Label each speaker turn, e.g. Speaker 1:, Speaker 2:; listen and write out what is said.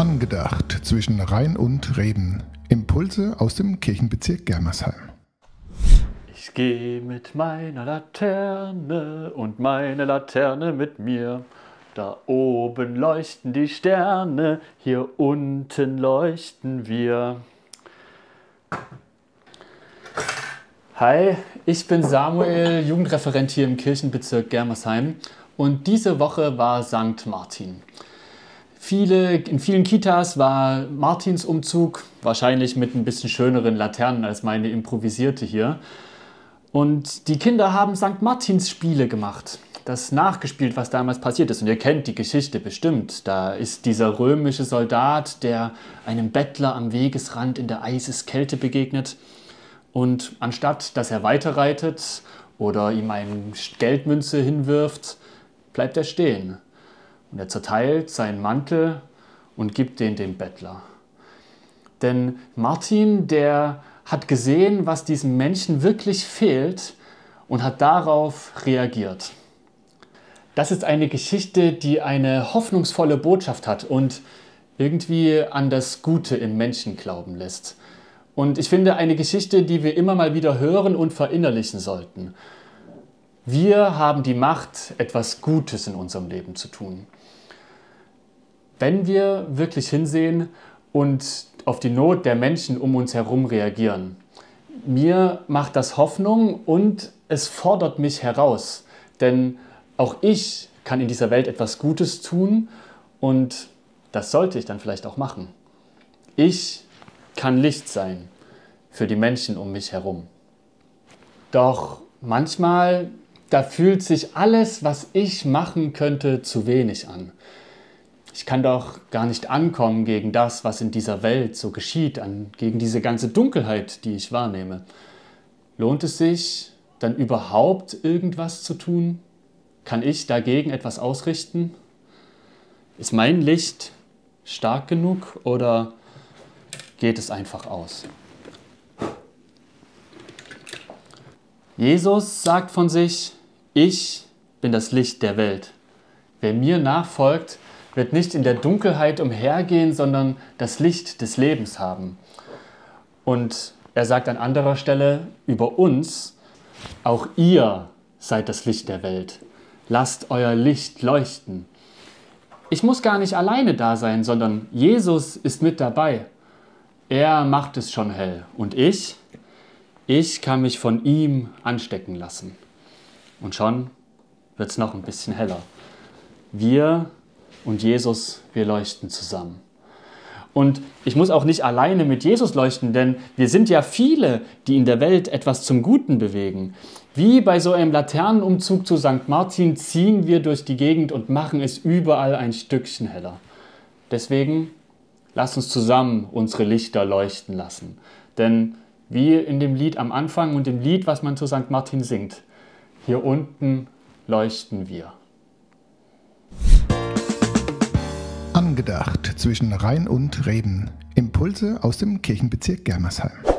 Speaker 1: Angedacht zwischen Rhein und Reben. Impulse aus dem Kirchenbezirk Germersheim.
Speaker 2: Ich gehe mit meiner Laterne und meine Laterne mit mir. Da oben leuchten die Sterne, hier unten leuchten wir. Hi, ich bin Samuel, Jugendreferent hier im Kirchenbezirk Germersheim und diese Woche war St. Martin. In vielen Kitas war Martinsumzug, wahrscheinlich mit ein bisschen schöneren Laternen als meine improvisierte hier. Und die Kinder haben St. Martins Spiele gemacht, das nachgespielt, was damals passiert ist. Und ihr kennt die Geschichte bestimmt. Da ist dieser römische Soldat, der einem Bettler am Wegesrand in der Eiseskälte begegnet. Und anstatt dass er weiterreitet oder ihm eine Geldmünze hinwirft, bleibt er stehen. Und er zerteilt seinen Mantel und gibt den dem Bettler. Denn Martin, der hat gesehen, was diesem Menschen wirklich fehlt und hat darauf reagiert. Das ist eine Geschichte, die eine hoffnungsvolle Botschaft hat und irgendwie an das Gute im Menschen glauben lässt. Und ich finde, eine Geschichte, die wir immer mal wieder hören und verinnerlichen sollten. Wir haben die Macht, etwas Gutes in unserem Leben zu tun. Wenn wir wirklich hinsehen und auf die Not der Menschen um uns herum reagieren. Mir macht das Hoffnung und es fordert mich heraus. Denn auch ich kann in dieser Welt etwas Gutes tun und das sollte ich dann vielleicht auch machen. Ich kann Licht sein für die Menschen um mich herum. Doch manchmal, da fühlt sich alles, was ich machen könnte, zu wenig an. Ich kann doch gar nicht ankommen gegen das, was in dieser Welt so geschieht, gegen diese ganze Dunkelheit, die ich wahrnehme. Lohnt es sich, dann überhaupt irgendwas zu tun? Kann ich dagegen etwas ausrichten? Ist mein Licht stark genug oder geht es einfach aus? Jesus sagt von sich, ich bin das Licht der Welt. Wer mir nachfolgt, wird nicht in der Dunkelheit umhergehen, sondern das Licht des Lebens haben. Und er sagt an anderer Stelle über uns, auch ihr seid das Licht der Welt. Lasst euer Licht leuchten. Ich muss gar nicht alleine da sein, sondern Jesus ist mit dabei. Er macht es schon hell. Und ich kann mich von ihm anstecken lassen. Und schon wird es noch ein bisschen heller. Wir und Jesus, wir leuchten zusammen. Und ich muss auch nicht alleine mit Jesus leuchten, denn wir sind ja viele, die in der Welt etwas zum Guten bewegen. Wie bei so einem Laternenumzug zu St. Martin ziehen wir durch die Gegend und machen es überall ein Stückchen heller. Deswegen lasst uns zusammen unsere Lichter leuchten lassen. Denn wie in dem Lied am Anfang und dem Lied, was man zu St. Martin singt, hier unten leuchten wir.
Speaker 1: Angedacht zwischen Rhein und Reben. Impulse aus dem Kirchenbezirk Germersheim.